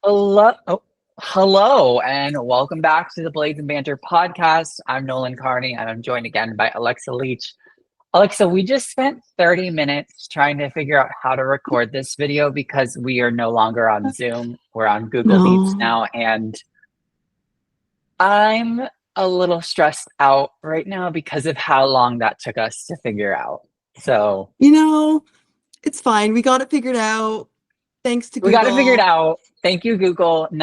Hello, hello, and welcome back to the Blades and Banter podcast. I'm Nolan Carney, and I'm joined again by Alexa Leach. Alexa, we just spent 30 minutes trying to figure out how to record this video because we are no longer on Zoom. We're on Google Meets No. now, and I'm a little stressed out right now because of how long that took us to figure out. So, It's fine. We got it figured out. Thanks to we got it figured Google. out. Thank you, Google. Yeah.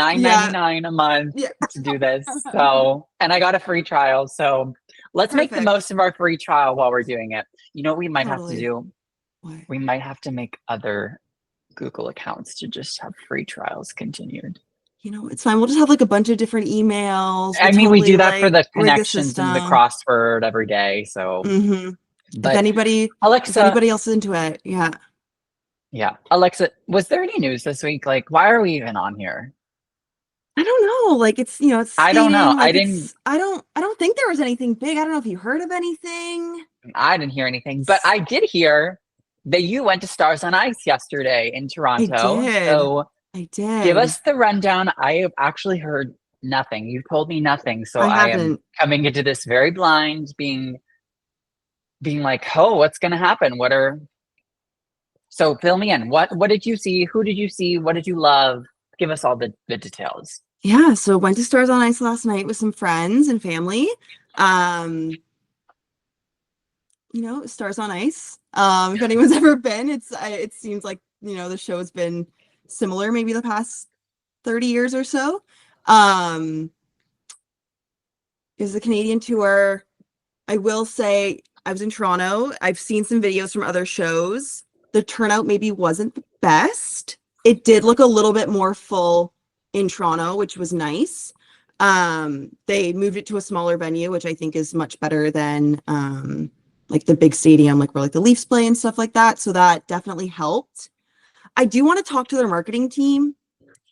$9.99 a month Yeah. to do this. So, and I got a free trial. So let's make the Perfect. most of our free trial while we're doing it. You know what we might have to Totally. do? What? We might have to make other Google accounts to just have free trials continued. It's fine. We'll just have like a bunch of different emails. I We'll mean, we do totally that for the rig the connections and the system. crossword every day. So, If but anybody Alexa, else is into it, yeah. yeah, Alexa, was there any news this week? Like, why are we even on here? I don't know. Like it's I don't know. skating. Like I don't think there was anything big. I don't know if you heard of anything. I didn't hear anything, but I did hear that you went to Stars on Ice yesterday in I Toronto. did. So I give did. us the rundown. I have actually heard nothing. You told me nothing. So I I am haven't. coming into this very blind, being like, oh, what's gonna happen? So fill me in. What did you see? Who did you see? What did you love? Give us all the details. Yeah, so went to Stars on Ice last night with some friends and family. Um, Stars on Ice. If anyone's ever been, it seems like, the show has been similar maybe the past 30 years or so. It was a Canadian tour. I will say I was in Toronto. I've seen some videos from other shows. The turnout maybe wasn't the best. It did look a little bit more full in Toronto, which was nice. They moved it to a smaller venue, which I think is much better than like the big stadium, like where like the Leafs play and stuff like that. So that definitely helped. I do want to talk to their marketing team.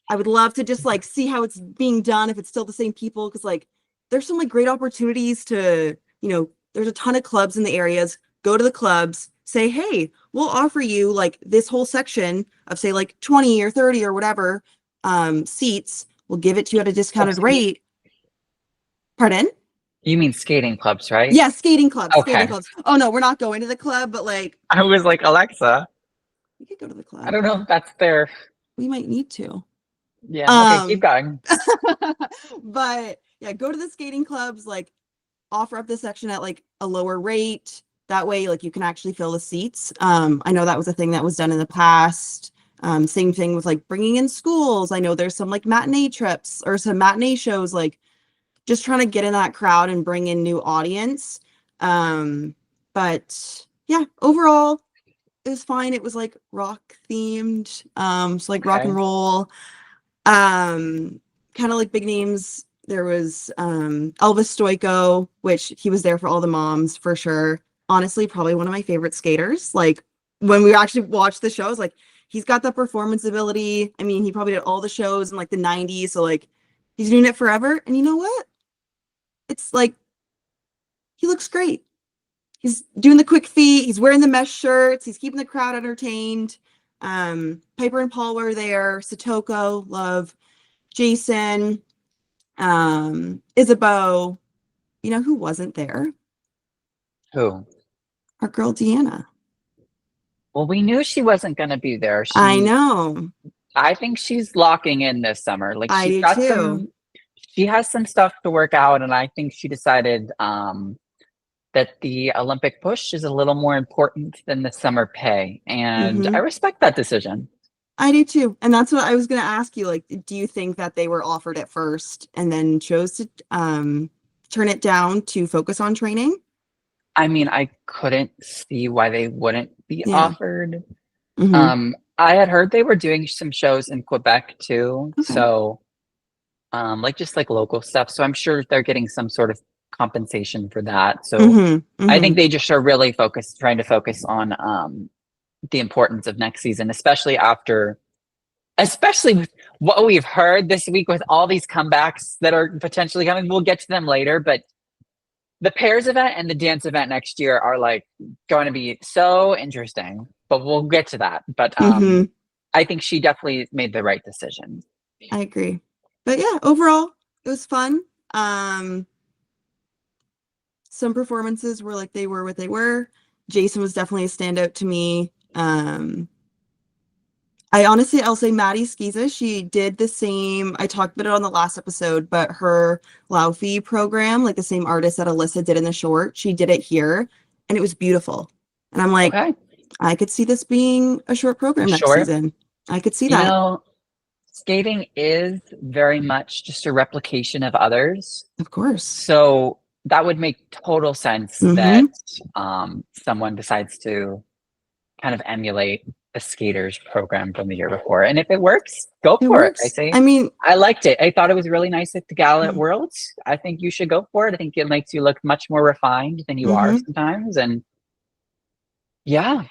I would love to just like see how it's being done, if it's still the same people, because like there's some like great opportunities to, there's a ton of clubs in the areas. Go to the clubs, say, hey, we'll offer you like this whole section of say like 20 or 30 or whatever seats. We'll give it to you at a discounted rate. Pardon? You mean skating clubs, right? Yeah, skating clubs. Skating Okay. clubs. Oh no, we're not going to the club, but like I was like, Alexa, we could go to the I club. don't know if that's their. We might need to. Yeah. Okay. Keep going. But yeah, go to the skating clubs, like offer up this section at like a lower rate. That way, like you can actually fill the seats. I know that was a thing that was done in the past. Same thing with like bringing in schools. I know there's some like matinee trips or some matinee shows, like just trying to get in that crowd and bring in new audience. But yeah, overall, it was fine. It was like rock themed, so like rock Okay. and roll, kind of like big names. There was Elvis Stoico, which he was there for all the moms for sure. Honestly, probably one of my favorite skaters. Like when we actually watched the shows, like he's got the performance ability. I mean, he probably did all the shows in like the 90s, so like he's doing it forever. And you know what? It's like he looks great. He's doing the quick feet. He's wearing the mesh shirts. He's keeping the crowd entertained. Piper and Paul were there. Satoko, love. Jason, Isabeau. You know who wasn't there? Who? Our girl Deanna. Well, we knew she wasn't going to be there. I know. I think she's locking in this summer. Like I she's do got too. she has some stuff to work out, and I think she decided that the Olympic push is a little more important than the summer pay, and I respect that decision. I do too. And that's what I was going to ask you. Like, do you think that they were offered at first and then chose to turn it down to focus on training? I mean, I couldn't see why they wouldn't be Yeah. offered. Mm-hmm. I had heard they were doing some shows in Quebec too, Okay. so like just like local stuff. So I'm sure they're getting some sort of compensation for that. So I think they just are really trying to focus on the importance of next season, especially with what we've heard this week with all these comebacks that are potentially coming. We'll get to them later, but the pairs event and the dance event next year are like going to be so interesting, but we'll get to that. But I think she definitely made the right decision. I agree. But yeah, overall, it was fun. Some performances were like they were what they were. Jason was definitely a standout to me. I'll say Maddie Skiza, she did the same. I talked about it on the last episode, but her Laufey program, like the same artist that Alyssa did in the short, she did it here and it was beautiful. And I'm like, Okay. I could see this being a short program next Sure. season. I could see You that. know, skating is very much just a replication of others. Of course. So that would make total sense that someone decides to kind of emulate a skater's program from the year before. And if it works, go It for it. I works. say, I mean, I liked it. I thought it was really nice at the gala at mm, Worlds. I think you should go for it. I think it makes you look much more refined than you are mhm. sometimes. And yeah.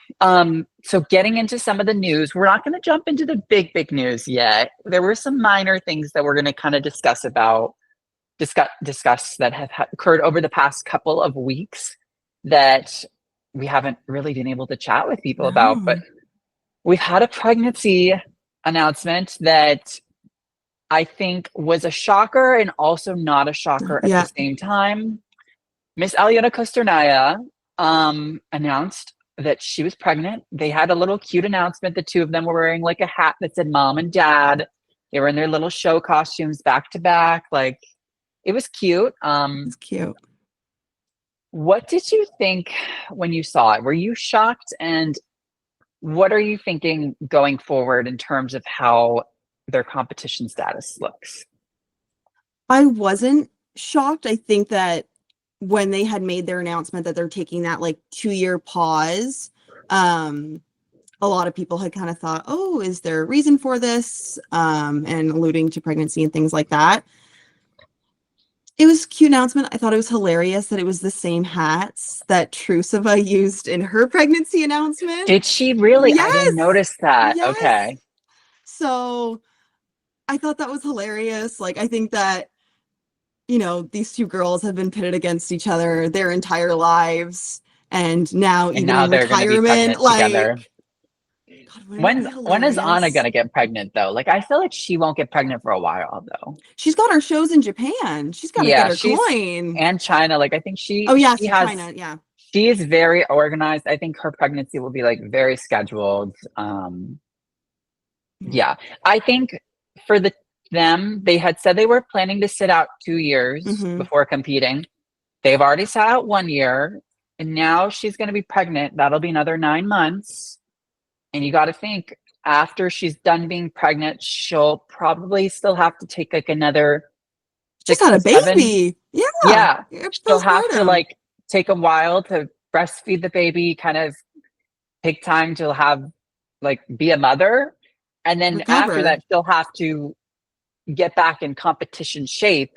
So getting into some of the news, we're not going to jump into the big news yet. There were some minor things that we're going to kind of discuss that have occurred over the past couple of weeks that we haven't really been able to chat with people about. But No. we've had a pregnancy announcement that I think was a shocker and also not a shocker at the Yeah. same time. Miss Alyona Kosternaya announced that she was pregnant. They had a little cute announcement. The two of them were wearing like a hat that said mom and dad. They were in their little show costumes back to back. Like it was cute. It's cute. What did you think when you saw it? Were you shocked? And what are you thinking going forward in terms of how their competition status looks? I wasn't shocked. I think that when they had made their announcement that they're taking that like 2-year pause, a lot of people had kind of thought, oh, is there a reason for this? And alluding to pregnancy and things like that. It was a cute announcement. I thought it was hilarious that it was the same hats that Trusova used in her pregnancy announcement. Did she really? I didn't Yes. notice that. Yes. Okay. So I thought that was hilarious. Like, I think that, these two girls have been pitted against each other their entire lives. And now, And even now in they're going to be retirement, pregnant together. like, God, wouldn't it be When is Anna hilarious? going to get pregnant though? Like I feel like she won't get pregnant for a while though. She's got her shows in Japan. She's got to get Yeah, her she's coin. and China. Like I think Oh, yes, she has China. Yeah. she is very organized. I think her pregnancy will be like very scheduled. Yeah. I think for them, they had said they were planning to sit out 2 years Mm-hmm. before competing. They've already sat out 1 year, and now she's going to be pregnant. That'll be another 9 months. And you got to think after she's done being pregnant, she'll probably still have to take like another Just six had to a seven. baby. Yeah. Yeah. She'll have to Postpartum. like take a while to breastfeed the baby, kind of take time to have like be a mother. And then after Recover. that, she'll have to get back in competition shape.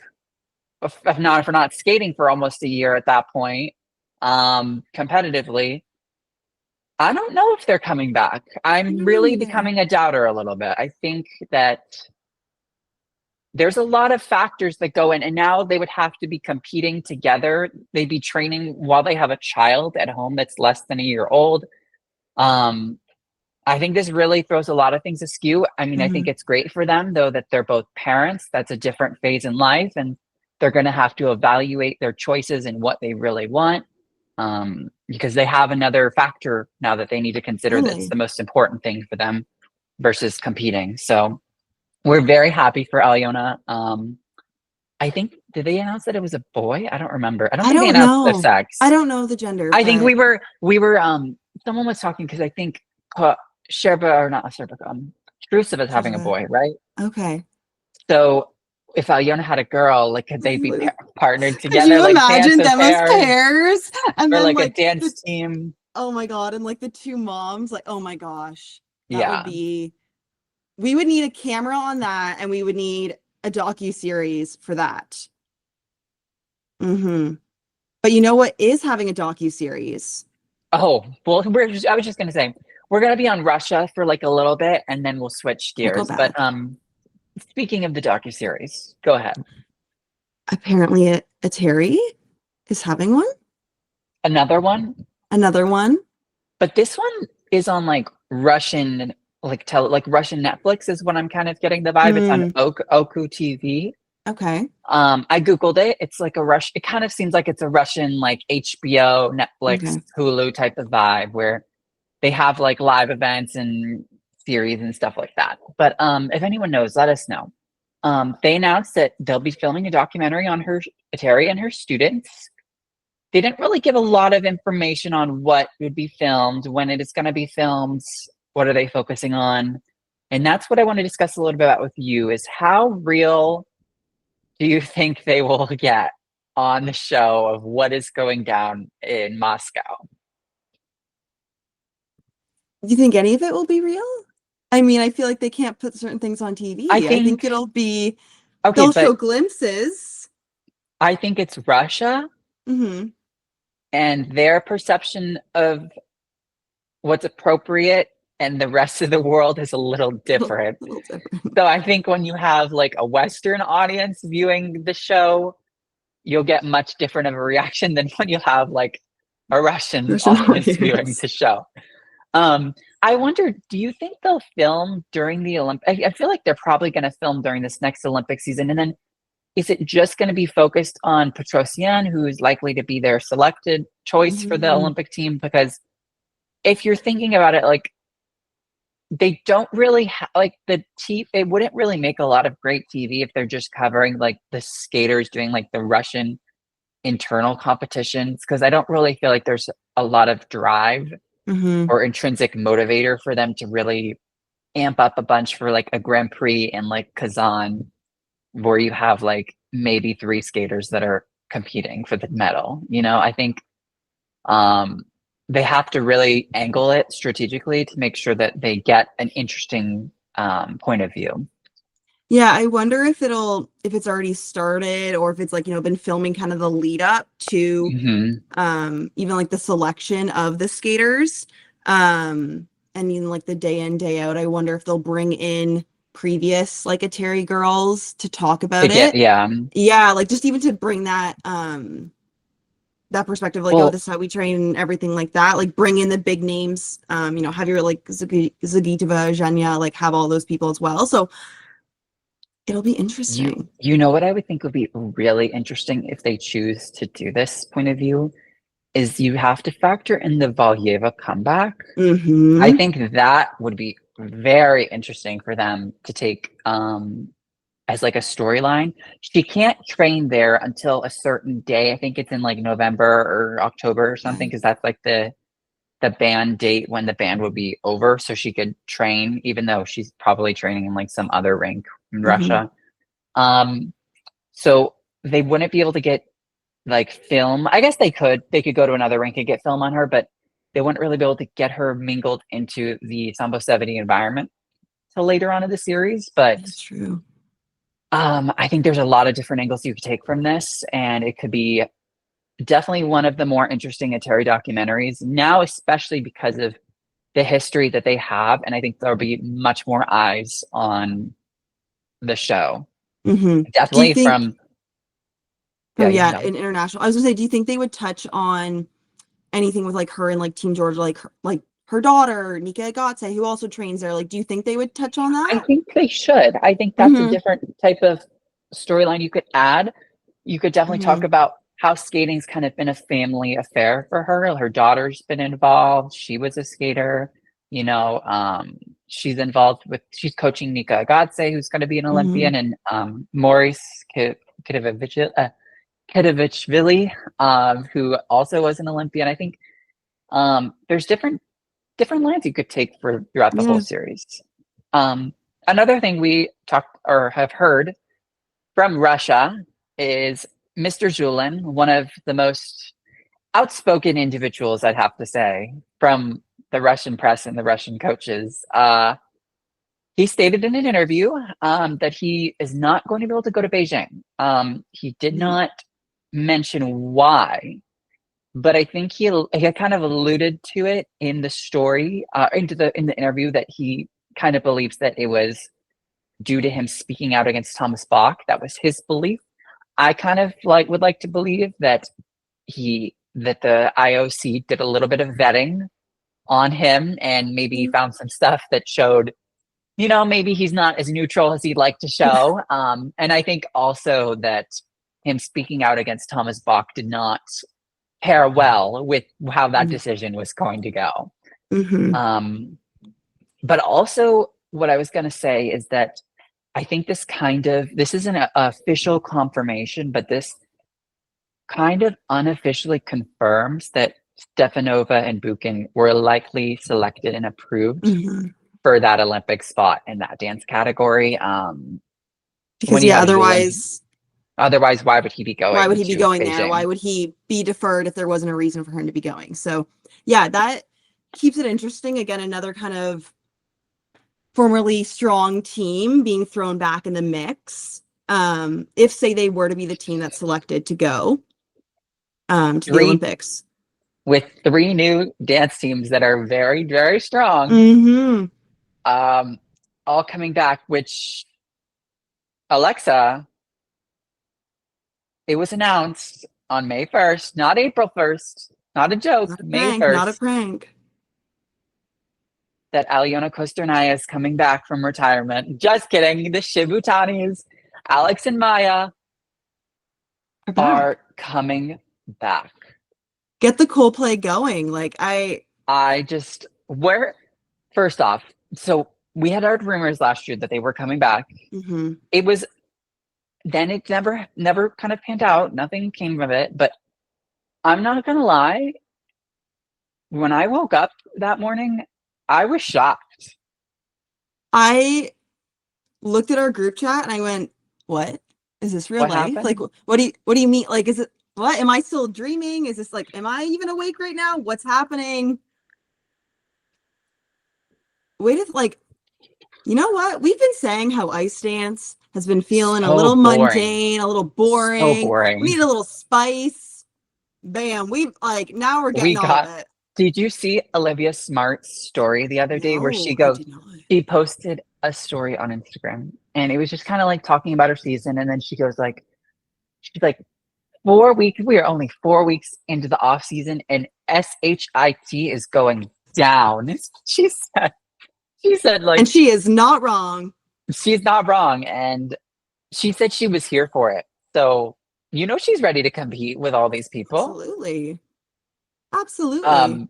If not, if we're not skating for almost a year at that point, competitively. I don't know if they're coming back. I I'm don't know really either. becoming a doubter a little bit. I think that there's a lot of factors that go in, and now they would have to be competing together. They'd be training while they have a child at home that's less than a year old. Um, I think this really throws a lot of things askew. I mean, I Mm-hmm. think it's great for them, though, that they're both parents. That's a different phase in life, and they're going to have to evaluate their choices and what they really want, because they have another factor now that they need to consider that's Totally. the most important thing for them versus competing. So we're very happy for Alyona. I think, did they announce that it was a boy? I don't remember. I don't I think they don't announced the know. I sex. don't know the gender, I think but someone was talking because I think Sherba or not Sherba, Trusova is having a Trusova. boy, right? Okay. So if Alyona had a girl, like could they be partnered Could together, you like dance imagine as them as pairs, pairs? And or then like a like dance team? oh my God, and like the two moms, like, oh my gosh. That would Yeah. be we would need a camera on that and we would need a docu-series for that. Mm-hmm. But you know what is having a docu-series? Oh, well, I was just gonna say we're gonna be on Russia for like a little bit, and then we'll switch We'll go gears. But back. speaking of the docuseries, go ahead. Apparently Eteri is having one. Another one, Another one. but this one is on like Russian like Russian Netflix is what I'm kind of getting the vibe. It's on Mm, Oku TV. okay. I Googled it. It's like it kind of seems like it's a Russian like HBO, Netflix, Okay. Hulu type of vibe where they have like live events and series and stuff like that. But if anyone knows, let us know. They announced that they'll be filming a documentary on her Eteri and her students. They didn't really give a lot of information on what would be filmed, when it is going to be filmed, what are they focusing on. And that's what I want to discuss a little bit about with you is how real do you think they will get on the show of what is going down in Moscow? Do you think any of it will be real? I mean, I feel like they can't put certain things on I TV. I think think it'll be, okay, they'll show but glimpses. I think it's Russia Hmm. and their perception of what's appropriate and the rest of the world is a little A different. little different. So I think when you have like a Western audience viewing the show, you'll get much different of a reaction than when you have like a Russian Russian audience viewing audience. the show. Um, I wonder, do you think they'll film during the Olympic? I feel like they're probably going to film during this next Olympic season. And then is it just going to be focused on Petrosian, who is likely to be their selected choice for the Hmm. Olympic team? Because if you're thinking about it, like they don't really like the TV, it wouldn't really make a lot of great TV if they're just covering like the skaters doing like the Russian internal competitions. Because I don't really feel like there's a lot of drive Hmm. or intrinsic motivator for them to really amp up a bunch for like a Grand Prix in like Kazan, where you have like maybe three skaters that are competing for the medal. I think um, they have to really angle it strategically to make sure that they get an interesting point of view. Yeah, I wonder if it's already started or if it's like, been filming kind of the lead up to Hmm. even like the selection of the skaters. And even like the day in, day out, I wonder if they'll bring in previous like Atari girls to talk about Again, it. yeah. Yeah, like just even to bring that perspective, like, oh, Well, this is how we train and everything like that. Like bring in the big names, have your like Zagitova, Zhenya, like have all those people as well. So it'll be you interesting. you know what I would think would be really interesting if they choose to do this point of view is you have to factor in the Valyeva comeback. I Mm-hmm. think that would be very interesting for them to take as like a storyline. She can't train there until a certain day. I think it's in like November or October or something, Okay. because that's like the band date when the band would be over. So she could train, even though she's probably training in like some other rink in Mm-hmm. Russia. Um, so they wouldn't be able to get like film. I guess they could go to another rink and get film on her, but they wouldn't really be able to get her mingled into the Sambo 70 environment till later on in the series. But That's true. I think there's a lot of different angles you could take from this, and it could be definitely one of the more interesting Atari documentaries now, especially because of the history that they have. And I think there'll be much more eyes on the show. Mm-hmm. Do you Definitely think, from, oh yeah, you can yeah, go. in international, I was gonna say, do you think they would touch on anything with like her and like Team Georgia, like her daughter, Nika Agatse, who also trains there? Like, do you think they would touch on I that? think they should. I think that's a Mm-hmm. different type of storyline you could add. You could definitely talk Mm-hmm. about how skating's kind of been a family affair for her. Her daughter's been involved. She was a skater. She's involved she's coaching Nika Agatse, who's going to be an Mm-hmm. Olympian, and Maurice Kidovich who also was an Olympian. I think there's different lines you could take for throughout the whole Yeah. series. Um, Another thing we talked or have heard from Russia is Mr. Zhulin, one of the most outspoken individuals, I'd have to say, from the Russian press and the Russian coaches. He stated in an interview that he is not going to be able to go to Beijing. He did Mm-hmm. not mention why, but I think he kind of alluded to it in the story, in the interview, that he kind of believes that it was due to him speaking out against Thomas Bach. That was his belief. I kind of would like to believe that the IOC did a little bit of vetting on him, and maybe found some stuff that showed, maybe he's not as neutral as he'd like to show. And I think also that him speaking out against Thomas Bach did not pair well with how that decision was going to go. But also what I was going to say is that I think this isn't an official confirmation, but this kind of unofficially confirms that Stefanova and Buchan were likely selected and approved for that Olympic spot in that dance category. Because otherwise, why would he be going? Why would he be going Beijing? there? Why would he be deferred if there wasn't a reason for him to be going? So yeah, that keeps it interesting. Again, another kind of formerly strong team being thrown back in the mix. If say they were to be the team that's selected to go to the Olympics. With 3 new dance teams that are very, very strong. All coming back, which Alexa, it was announced on May 1st, not April 1st, not a joke, May 1st. Not a prank. That Aliona Kostornaia is coming back from retirement. Just kidding. The Shibutanis, Alex and Maia, are coming back. Get the Coldplay going. First off, so we had heard rumors last year that they were coming back. It never kind of panned out. Nothing came of it. But I'm not gonna lie. When I woke up that morning, I was shocked. I looked at our group chat and I went, "What is this real life? Happened? Like, what do you mean? Like, is it what? Am I still dreaming? Is this am I even awake right now? What's happening?" You know what? We've been saying how ice dance has been feeling a little mundane, a little boring. So boring. We need a little spice. Bam. Now we're getting all of it. Did you see Olivia Smart's story the other day where she posted a story on Instagram, and it was just kind of talking about her season, and then she's like 4 weeks, we are only 4 weeks into the off season and SHIT is going down. She said and she is not wrong. She's not wrong. And she said she was here for it. So, she's ready to compete with all these people. Absolutely.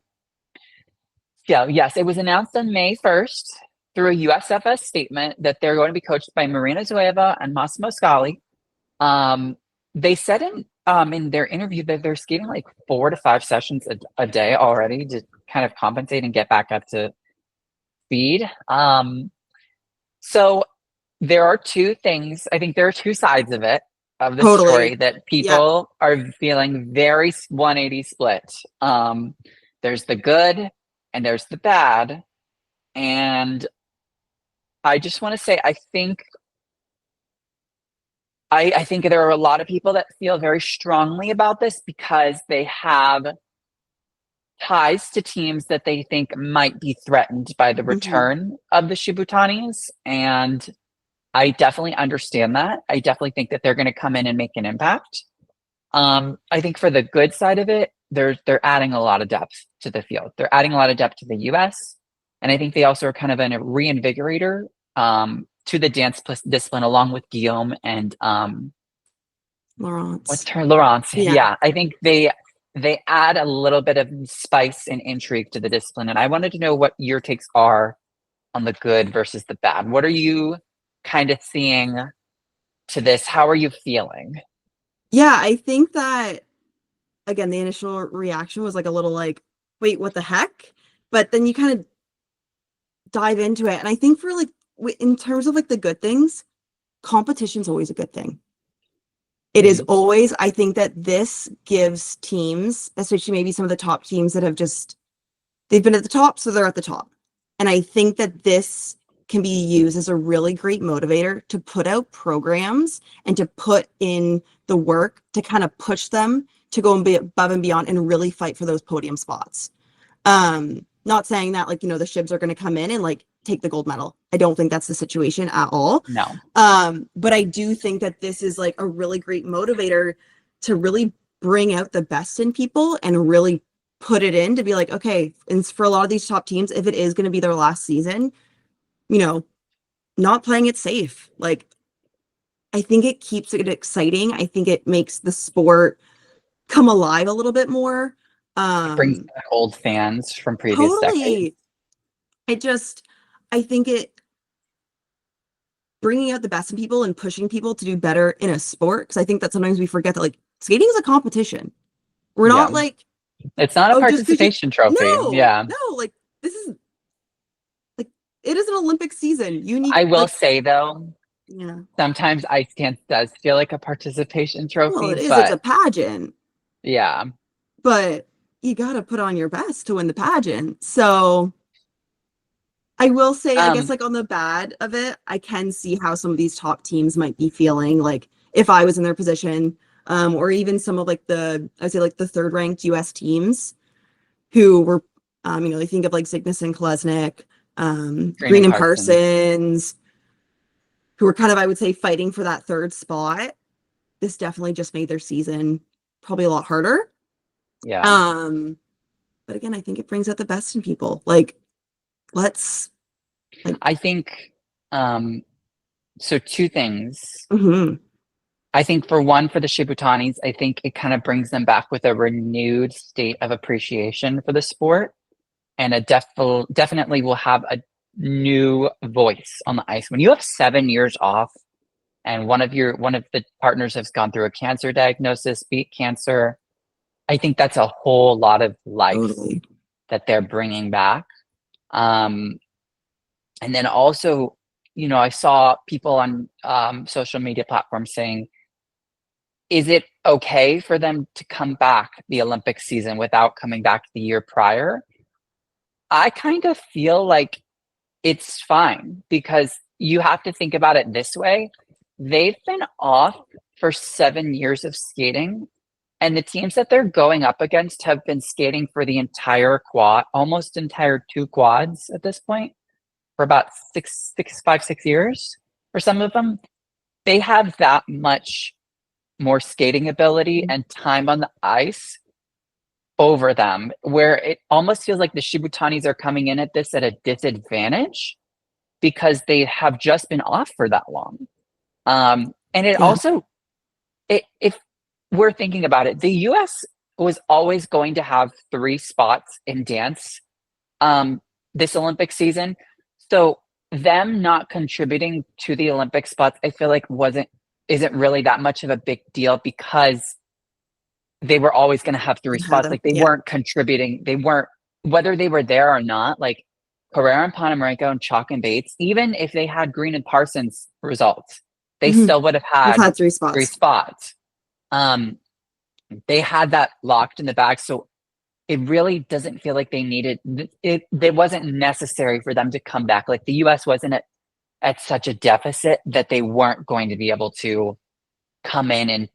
Yes, it was announced on May 1st through a USFS statement that they're going to be coached by Marina Zueva and Massimo Scali. They said in their interview that they're skating 4 to 5 sessions a day already to kind of compensate and get back up to speed. So there are 2 things. I think there are 2 sides of it, of the story, that people are feeling very 180 split. There's the good and there's the bad. And I just want to say, I think there are a lot of people that feel very strongly about this because they have ties to teams that they think might be threatened by the return of the Shibutanis. And I definitely understand that. I definitely think that they're going to come in and make an impact. I think for the good side of it, they're adding a lot of depth to the field. They're adding a lot of depth to the US. And I think they also are kind of a reinvigorator to the dance discipline, along with Guillaume and Laurence. Laurence. Yeah. I think they add a little bit of spice and intrigue to the discipline. And I wanted to know what your takes are on the good versus the bad. What are you kind of seeing to this? How are you feeling? Yeah, I think that, again, the initial reaction was a little wait, what the heck? But then you kind of dive into it. And I think for in terms of the good things, competition's always a good thing. It is always, I think that this gives teams, especially maybe some of the top teams that have they've been at the top, so they're at the top. And I think that this can be used as a really great motivator to put out programs and to put in the work to kind of push them to go and be above and beyond and really fight for those podium spots. Not saying that the Shibs are going to come in and take the gold medal. I don't think that's the situation at all. No. But I do think that this is a really great motivator to really bring out the best in people and really put it in to be like, okay, and for a lot of these top teams, if it is going to be their last season, not playing it safe. Like, I think it keeps it exciting. I think it makes the sport come alive a little bit more. It brings back old fans from previous decades. Totally. I think it bringing out the best in people and pushing people to do better in a sport. Cause I think that sometimes we forget that like skating is a competition. We're Yeah. not like, It's not a just participation trophy. Yeah. no, like this is like, it is an Olympic season. You need, I will like, say though, yeah, sometimes ice dance does feel like a participation well, trophy, it is, it's a but pageant, yeah. but you got to put on your best to win the pageant. So I will say, I guess, Um, like on the bad of it, I can see how some of these top teams might be feeling like if I was in their position, or even some of like I would say like the third ranked US teams who were, you think of like Cygnus and Kolesnik, Green Green and and Parsons. Parsons, who were kind of, I would say, fighting for that third spot. This definitely just made their season probably a lot harder. Yeah. But again, I think it brings out the best in people. Like, let's like, I think, so two things. mhm. I think for one, for the Shibutanis, I think it kind of brings them back with a renewed state of appreciation for the sport, and definitely will have a new voice on the ice. When you have 7 years off and one of the partners has gone through a cancer diagnosis, beat cancer, I think that's a whole lot of life Totally. that they're bringing back. And then also, I saw people on social media platforms saying, is it okay for them to come back the Olympic season without coming back the year prior? I kind of feel like it's fine, because you have to think about it this way. They've been off for 7 years of skating, and the teams that they're going up against have been skating for the entire quad, almost entire two quads at this point, for about 6 years for some of them. They have that much more skating ability and time on the ice over them, where it almost feels like the Shibutanis are coming in at this at a disadvantage because they have just been off for that long. And it Yeah. also, if we're thinking about it, the US was always going to have 3 spots in dance this Olympic season. So them not contributing to the Olympic spots, I feel like isn't really that much of a big deal, because they were always going to have 3 spots. Like, they weren't contributing. They weren't, whether they were there or not, like Carrera and Ponomarenko and Chalk and Bates, even if they had Green and Parsons results, they still would have We've had had 3 spots. 3 spots. They had that locked in the bag. So it really doesn't feel like they needed it. It wasn't necessary for them to come back. Like, the US wasn't at such a deficit that they weren't going to be able to come in and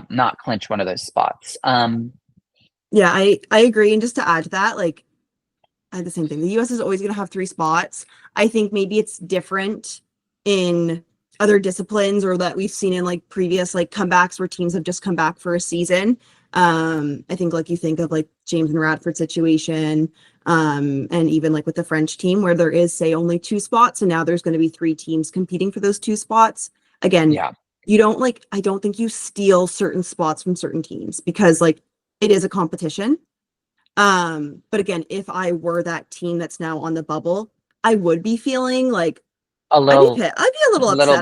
not clinch one of those spots. Yeah, I agree. And just to add to that, like, I had the same thing. The US is always going to have 3 spots. I think maybe it's different in other disciplines, or that we've seen in like previous like comebacks where teams have just come back for a season. I think like you think of like James and Radford situation, and even like with the French team where there is, say, only 2 spots, and now there's going to be 3 teams competing for those 2 spots. Again, Yeah. you don't like, I don't think you steal certain spots from certain teams, because like it is a competition. But again, if I were that team that's now on the bubble, I would be feeling like I'd be a little upset.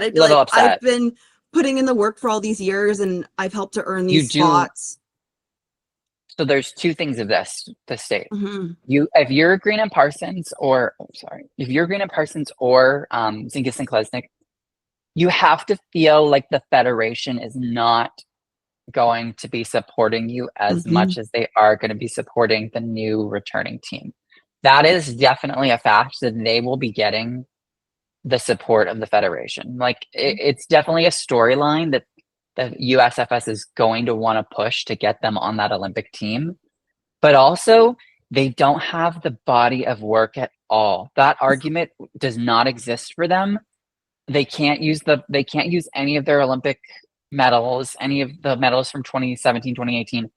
I'd be like, I've upset. been putting in the work for all these years and I've helped to earn You these do. spots. So there's two things of the state. Mhm. If you're Green and Parsons, or if you're Green and Parsons or Zinkus and Klesnik, you have to feel like the federation is not going to be supporting you as much as they are going to be supporting the new returning team. That is definitely a fact, that they will be getting the support of the federation. Like, it's definitely a storyline that the USFS is going to want to push to get them on that Olympic team. But also, they don't have the body of work at all. That argument does not exist for them. They can't use any of their Olympic medals, any of the medals from 2017, 2018.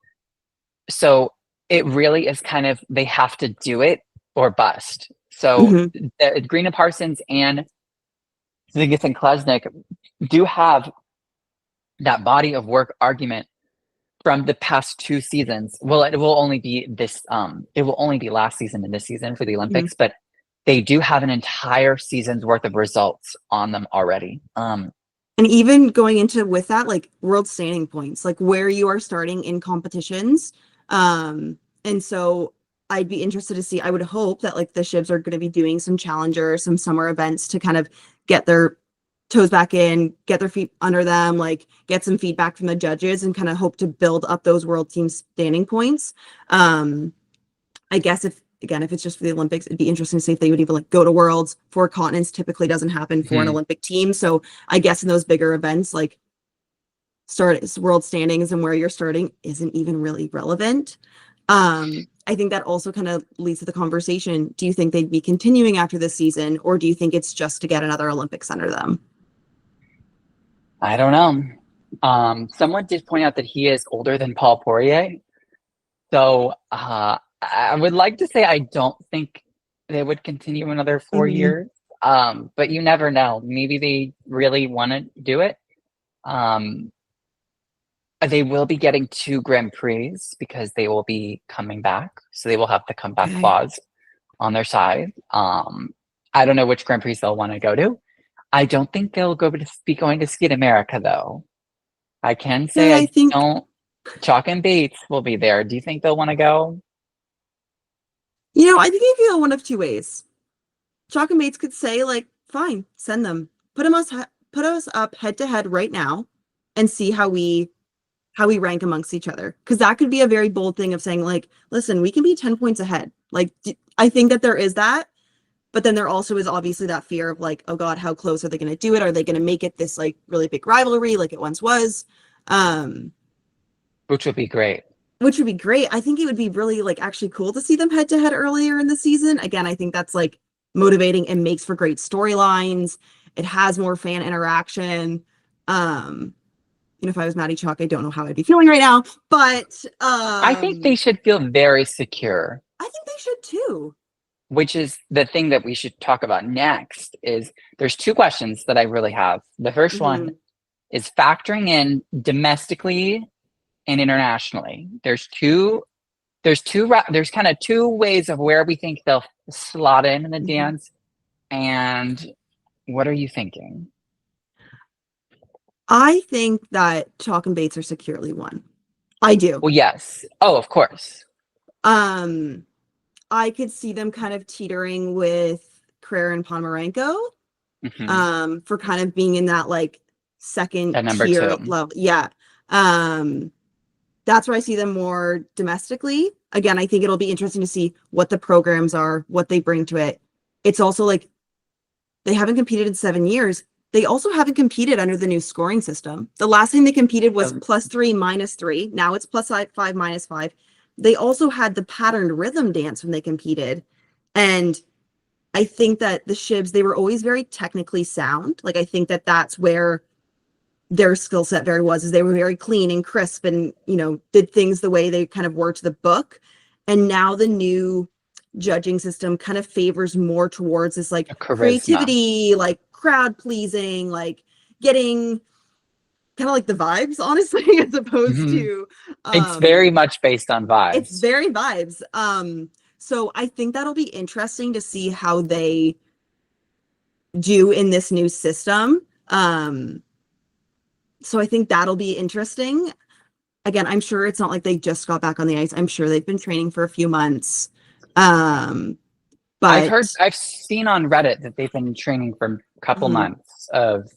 So it really is kind of, they have to do it or bust. So Hmm. Green and Parsons and Zingis and Klesnik do have that body of work argument from the past 2 seasons. Well, it will only be it will only be last season and this season for the Hmm. Olympics, but they do have an entire season's worth of results on them already. And even going into with that, like world standing points, like where you are starting in competitions. And so I'd be interested to see, I would hope that like the Shibs are going to be doing some challenger, some summer events to kind of get their toes back in, get their feet under them, like get some feedback from the judges and kind of hope to build up those world team standing points. I guess if it's just for the Olympics, it'd be interesting to see if they would even like go to Worlds. Four continents typically doesn't happen for an mhm. Olympic team. So I guess in those bigger events, like world standings and where you're starting isn't even really relevant. I think that also kind of leads to the conversation. Do you think they'd be continuing after this season, or do you think it's just to get another Olympics under them? I don't know. Someone did point out that he is older than Paul Poirier. So I would like to say I don't think they would continue another four Mhm. years. But you never know. Maybe they really want to do it. Um, they will be getting 2 Grand Prix because they will be coming back. So they will have the comeback Okay. clause on their side. I don't know which Grand Prix they'll want to go to. I don't think they'll be going to Ski America though. I can say Yeah, I I think, don't. Chalk and Bates will be there. Do you think they'll want to go? I think you feel one of two ways. Chalk and Bates could say, like, fine, send them. Put us up head to head right now and see how we rank amongst each other. Because that could be a very bold thing of saying, like, listen, we can be 10 points ahead. Like, I think that there is that. But then there also is obviously that fear of like, oh God, how close are they going to do it? Are they going to make it this like really big rivalry like it once was? Um, Which would be great. which would be great. I think it would be really like actually cool to see them head to head earlier in the season. Again, I think that's like motivating and makes for great storylines. It has more fan interaction. Um, if I was Maddie Chalk, I don't know how I'd be feeling right now, but I think they should feel very secure, I think they should too. which is the thing that we should talk about next is there's 2 questions that I really have. The first one Mhm. is factoring in domestically and internationally. There's kind of 2 ways of where we think they'll slot in the Mhm. dance. And what are you thinking? I think that Chalk and Bates are securely won. I do. Well, yes. Oh, of course. Um, I could see them kind of teetering with Carrera and Ponomarenko, Hmm. for kind of being in that like second At number tier 2. level. Yeah. Um, that's where I see them more domestically. Again, I think it'll be interesting to see what the programs are, what they bring to it. It's also like they haven't competed in 7 years. They also haven't competed under the new scoring system. The last thing they competed was +3 -3. Now it's +5 -5. They also had the patterned rhythm dance when they competed. And I think that the Shibs, they were always very technically sound. Like I think that that's where their skill set very was, is they were very clean and crisp and, did things the way they kind of were to the book. And now the new judging system kind of favors more towards this like A charisma. creativity, like crowd pleasing, like getting kind of like the vibes, honestly, as opposed Hmm. to It's very um much based on it's vibes. very vibes. So I think that'll be interesting to see how they do in this new system. So I think that'll be interesting. Again, I'm sure it's not like they just got back on the ice. I'm sure they've been training for a few months. Um, but I've seen on Reddit that they've been training for a couple mhm. months of,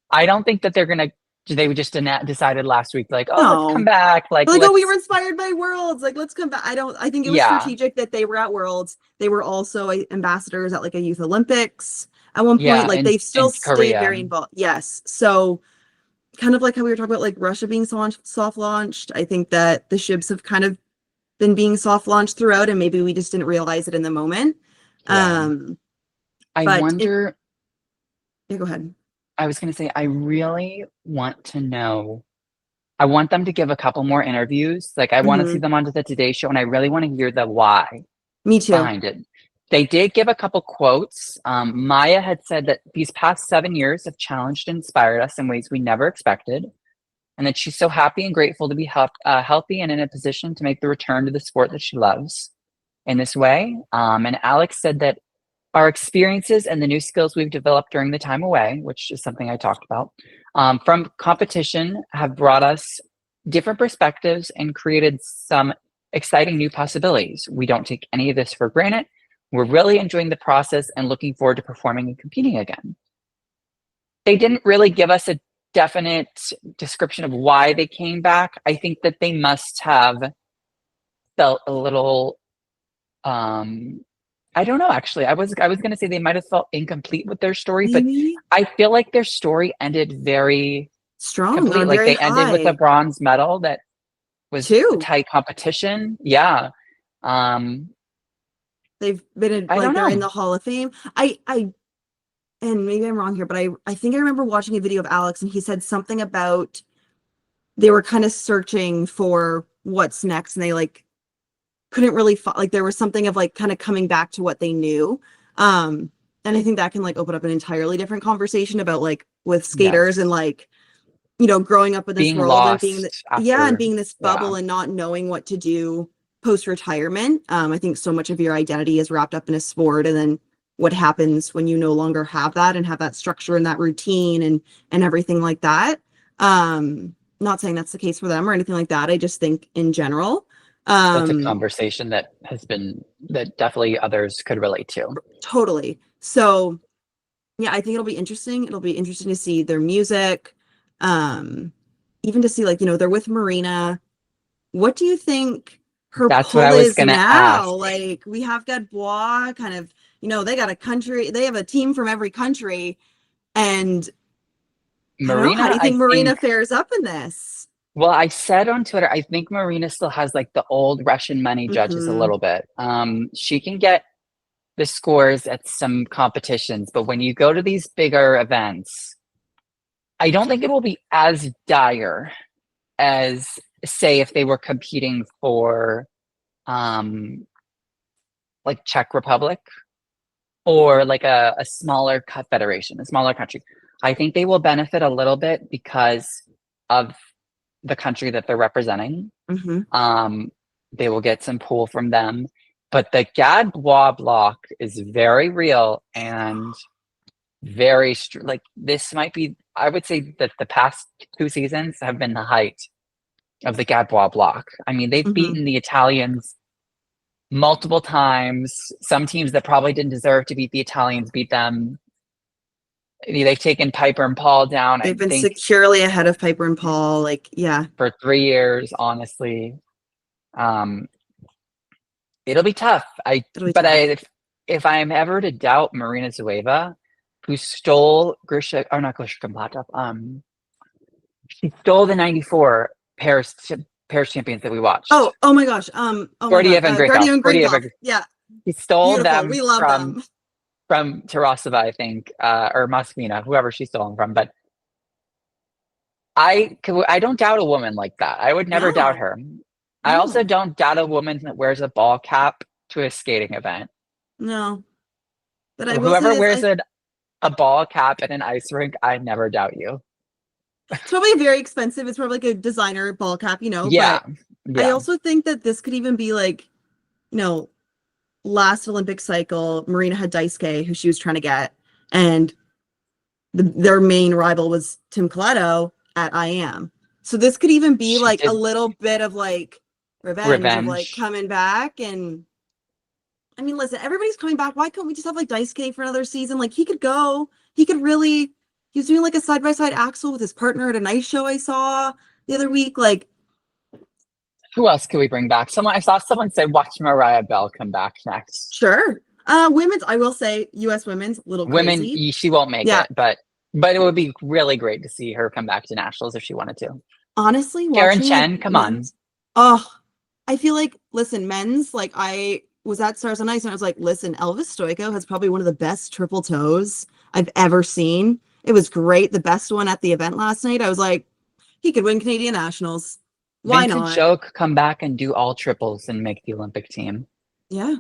I don't think that they just decided last week, like, oh, let's come No. back. Like, Like, oh, we were let's, inspired by Worlds. Like, let's come back. I think it was yeah, strategic that they were at Worlds. They were also ambassadors at like a Youth Olympics at one point. yeah, Like, they've still in stayed Korea. very involved. Yes. So, kind of like how we were talking about like Russia being soft launched. I think that the Shibs have kind of been being soft launched throughout, and maybe we just didn't realize it in the moment. Yeah. Um, I but wonder, yeah, go ahead. I was going to say, I really want to know I want them to give a couple more interviews. Like I want to see them onto the Today Show, and I really want to hear the why Me too. behind it. They did give a couple quotes. Maia had said that these past 7 years have challenged and inspired us in ways we never expected, and that she's so happy and grateful to be healthy and in a position to make the return to the sport that she loves in this way. And Alex said that our experiences and the new skills we've developed during the time away, which is something I talked about, from competition have brought us different perspectives and created some exciting new possibilities. We don't take any of this for granted. We're really enjoying the process and looking forward to performing and competing again. They didn't really give us a definite description of why they came back. I think that they must have felt a little, I don't know, actually. I was going to say they might have felt incomplete with their story, Maybe. but I feel like their story ended very Strong, complete. Like they ended with a bronze medal that was a tight competition. Yeah. They've been in, like they're in the Hall of Fame. And maybe I'm wrong here, but I think I remember watching a video of Alex, and he said something about they were kind of searching for what's next, and they like couldn't really like there was something of like kind of coming back to what they knew. And I think that can like open up an entirely different conversation about like with skaters and like, you know, growing up in this world and being and being this bubble and not knowing what to do post-retirement. I think so much of your identity is wrapped up in a sport, and then what happens when you no longer have that and have that structure and that routine and everything like that. Not saying that's the case for them or anything like that. I just think in general. That's a conversation that definitely others could relate to. Totally. So yeah, I think it'll be interesting. It'll be interesting to see their music. Even to see like, you know, they're with Marina. What do you think her pull is now? Ask. Like we have Gadbois kind of, you know, they got they have a team from every country. And Marina, how do you think Marina fares up in this? Well, I said on Twitter, I think Marina still has like the old Russian money judges a little bit. She can get the scores at some competitions, but when you go to these bigger events, I don't think it will be as dire as, say, if they were competing for like Czech Republic or like a smaller federation, a smaller country. I think they will benefit a little bit because of the country that they're representing. They will get some pull from them, but the Gadbois block is very real and very like this might be, I would say that the past 2 seasons have been the height of the Gadbois block. I mean, they've beaten the Italians multiple times. Some teams that probably didn't deserve to beat the Italians beat them. They've taken Piper and Paul down. They've been securely ahead of Piper and Paul, like, for 3 years, honestly. It'll be tough. If I'm ever to doubt Marina Zueva, who stole not Grisha Komplatov, she stole the 94 Paris champions that we watched. Oh my gosh. Gurdjieff and Grigov. Yeah. He stole them. We love them. From Tarasova, I think, or Moskvina, whoever she's stolen from. But I don't doubt a woman like that. I would never doubt her. I also don't doubt a woman that wears a ball cap to a skating event. No. But whoever wears a ball cap at an ice rink, I never doubt you. It's probably very expensive. It's probably like a designer ball cap, you know. Yeah. But I also think that this could even be like, you know, last Olympic cycle, Marina had Daisuke, who she was trying to get, and their main rival was Tim Coletto at IM. So this could even be like a little bit of like revenge of like coming back. And I mean, listen, everybody's coming back. Why couldn't we just have like Daisuke for another season? Like he could go. He was doing like a side-by-side axel with his partner at a nice show I saw the other week. Like, who else could we bring back? I saw someone say, watch Mariah Bell come back next. Sure. Women's, I will say, U.S. women's, little crazy. Women, she won't make it, but it would be really great to see her come back to nationals if she wanted to. Honestly, Karen Chen, come on. Oh, I feel like, listen, men's, like I was at Stars on Ice and I was like, listen, Elvis Stoico has probably one of the best triple toes I've ever seen. It was great. The best one at the event last night. I was like, He could win Canadian Nationals. Why Vincent not? Cho could come back and do all triples and make the Olympic team. Yeah.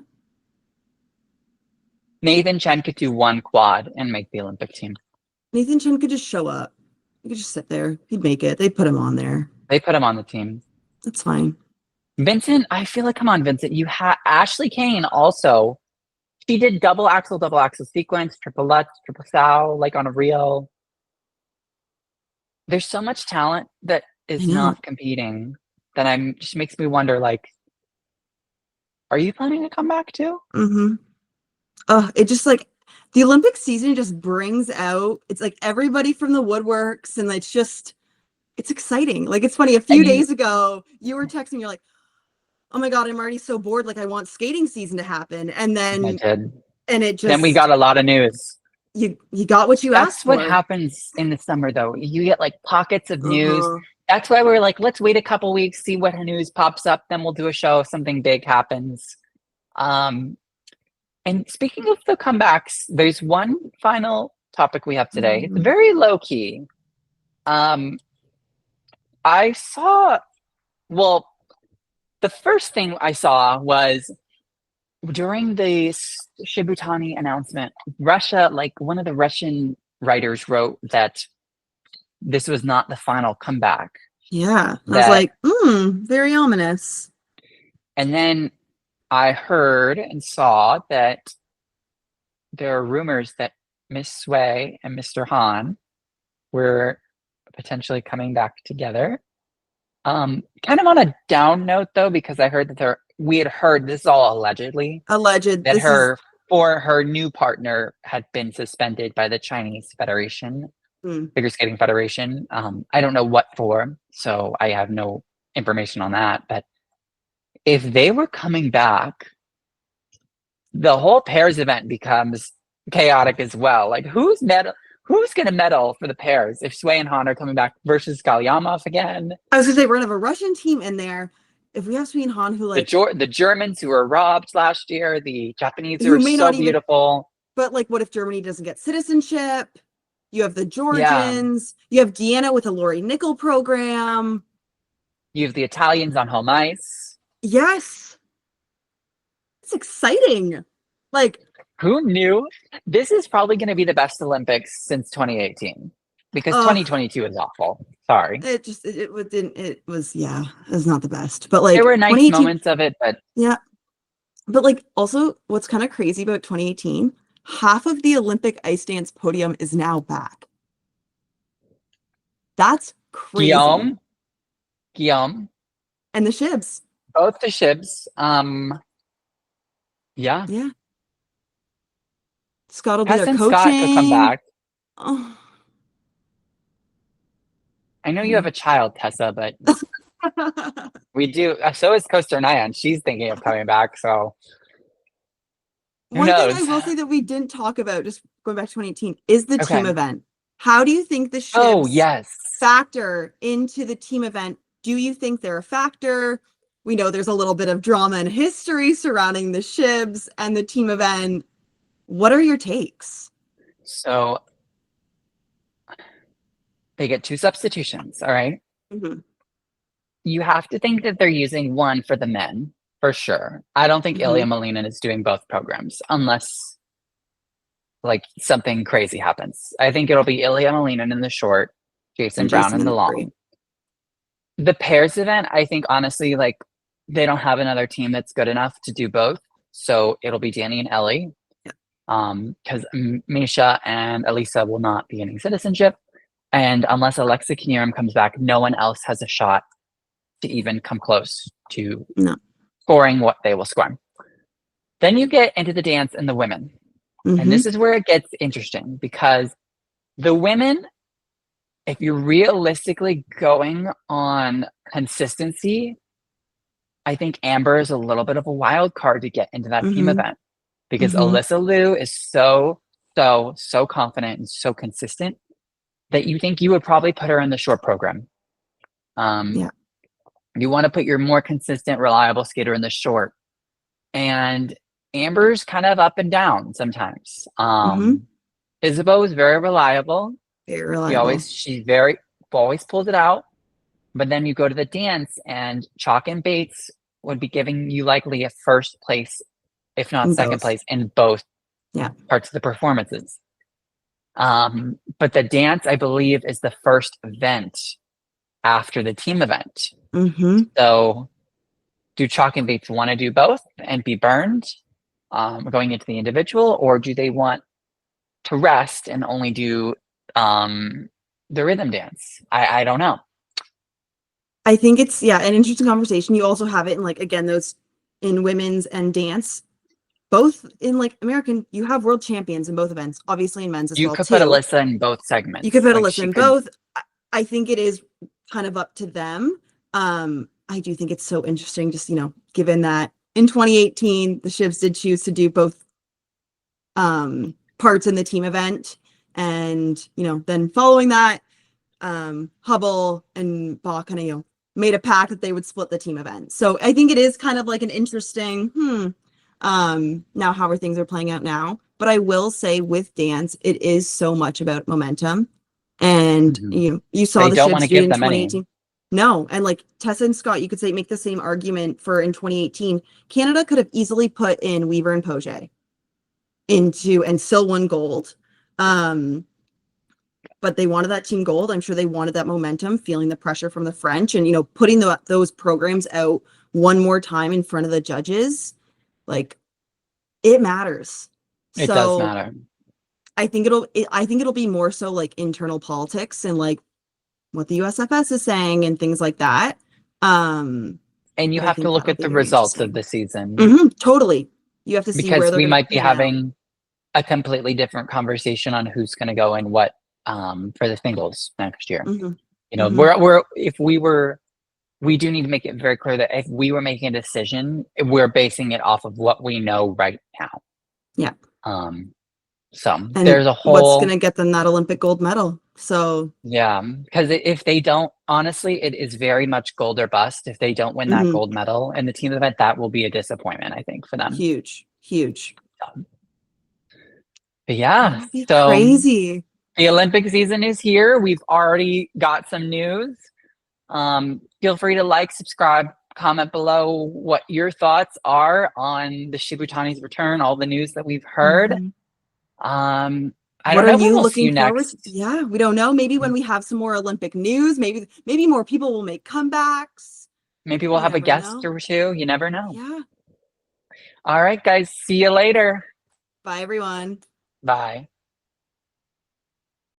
Nathan Chen could do one quad and make the Olympic team. Nathan Chen could just show up. He could just sit there. He'd make it. They'd put him on there. They put him on the team. That's fine. Vincent, I feel like, come on, Vincent. You have Ashley Kane also. She did double axel sequence, triple lutz, triple sow, like on a reel. There's so much talent that is not competing that just makes me wonder, like, are you planning to come back too? Mm-hmm. It just like the Olympic season just brings out, it's like everybody from the woodworks, and it's exciting. Like, it's funny. A few days ago, you were texting, you're like, oh my God, I'm already so bored. Like, I want skating season to happen. And then I did. And it just, then we got a lot of news. You got what you asked for. That's what happens in the summer, though. You get like pockets of news. That's why we're like, let's wait a couple weeks, see what news pops up, then we'll do a show if something big happens. And speaking of the comebacks, there's one final topic we have today. It's very low key. I saw, well, the first thing I saw was during the Shibutani announcement, Russia, like one of the Russian writers wrote that this was not the final comeback. Yeah. I was like, very ominous. And then I heard and saw that there are rumors that Miss Sway and Mr. Han were potentially coming back together. Kind of on a down note, though, because I heard that we had heard, this is all allegedly, that her new partner had been suspended by the Chinese Federation, Figure Skating Federation. I don't know what for, so I have no information on that. But if they were coming back, the whole pairs event becomes chaotic as well. Like, who's going to medal for the pairs if Sway and Han are coming back versus Galyamov again? I was going to say, we're going to have a Russian team in there. If we have Sway and Han, who like the Germans who were robbed last year, the Japanese who are so beautiful. But like, what if Germany doesn't get citizenship? You have the Georgians. Yeah. You have Guyana with a Lori Nickel program. You have the Italians on home ice. Yes. It's exciting. Like, who knew? This is probably going to be the best Olympics since 2018 because 2022 is awful. Sorry. It was not the best. But like, there were nice moments of it, but yeah. But like, also what's kind of crazy about 2018, half of the Olympic ice dance podium is now back. That's crazy. Guillaume. And the Shibs. Both the Shibs. Yeah. Yeah. Scott will be their coaching. Scott could come back. Oh. I know you have a child, Tessa, but we do. So is Coaster Nyan. She's thinking of coming back. So one thing I will say that we didn't talk about, just going back to 2018, is the team event. How do you think the Shibs factor into the team event? Do you think they're a factor? We know there's a little bit of drama and history surrounding the Shibs and the team event. What are your takes? So they get 2 substitutions, all right? Mm-hmm. You have to think that they're using one for the men, for sure. I don't think Ilya Malinin is doing both programs unless like something crazy happens. I think it'll be Ilya Malinin in the short, Jason Brown in the long. The pairs event, I think honestly, like they don't have another team that's good enough to do both. So it'll be Danny and Ellie. Because Misha and Elisa will not be getting citizenship. And unless Alexa Knierim comes back, no one else has a shot to even come close to scoring what they will score. Then you get into the dance and the women. And this is where it gets interesting because the women, if you're realistically going on consistency, I think Amber is a little bit of a wild card to get into that team event. Because Alyssa Liu is so confident and so consistent that you think you would probably put her in the short program. You want to put your more consistent, reliable skater in the short. And Amber's kind of up and down sometimes. Isabeau is very reliable. Very reliable. She always pulls it out. But then you go to the dance, and Chalk and Bates would be giving you likely a first place, if not In second both. place, in both Yeah. parts of the performances. But the dance, I believe, is the first event after the team event. Mm-hmm. So do Chalk and Bates want to do both and be burned going into the individual, or do they want to rest and only do the rhythm dance? I don't know. I think it's an interesting conversation. You also have it in like, again, those in women's and dance, both in like American, you have world champions in both events, obviously in men's as You well could put too. Alyssa in both You could segments. put Like Alyssa she in could. both. I think it is kind of up to them. I do think it's so interesting, just, given that in 2018, the Shivs did choose to do both parts in the team event. And, then following that, Hubble and Bach kind of, made a pact that they would split the team event. So I think it is kind of like an interesting, now how things are playing out now. But I will say with dance, it is so much about momentum. And you saw They the don't want Shivs to do it give in them any. 2018. No, and like Tessa and Scott, you could say make the same argument for in 2018. Canada could have easily put in Weaver and Poget into and still won gold. But they wanted that team gold. I'm sure they wanted that momentum, feeling the pressure from the French, and putting those programs out one more time in front of the judges, like it matters. It does So matter. I think it'll be more so like internal politics and like what the USFS is saying and things like that. And you But I have to think look that'll at be the very results of interesting. the season, Totally. You have to see where because they're we going to might be pan out. having a completely different conversation on who's going to go in what for the singles next year. We're if we do need to make it very clear that if we were making a decision, we're basing it off of what we know right now. Yeah. So And there's a what's whole going to get them that Olympic gold medal. So because if they don't, honestly, it is very much gold or bust. If they don't win that gold medal in the team event, that will be a disappointment, I think, for them. Huge. But yeah, That'll be so crazy. the Olympic season is here. We've already got some news. Feel free to like, subscribe, comment below what your thoughts are on the Shibutani's return, all the news that we've heard. I What don't are know when you we'll see you looking forward next. to? Yeah, we don't know. Maybe when we have some more Olympic news, maybe more people will make comebacks. Maybe we'll have a guest or two. You never know. Yeah. All right, guys. See you later. Bye, everyone. Bye.